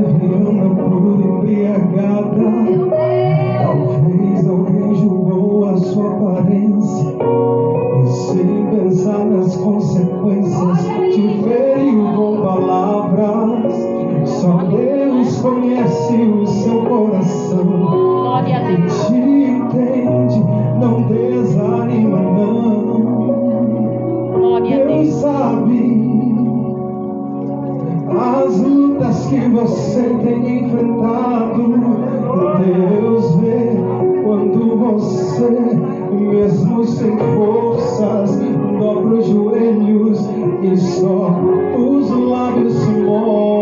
leviana por embriagada. Talvez alguém julgou a sua aparência e sem pensar nas consequências te feriu com palavras. Só Deus conhece o seu coração. Glória a Deus. Te entende, não desanima não. Glória a Deus Deus. sabe as lutas que você tem enfrentado. Deus vê quando você, mesmo sem forças, dobra os joelhos e só os lábios se movem.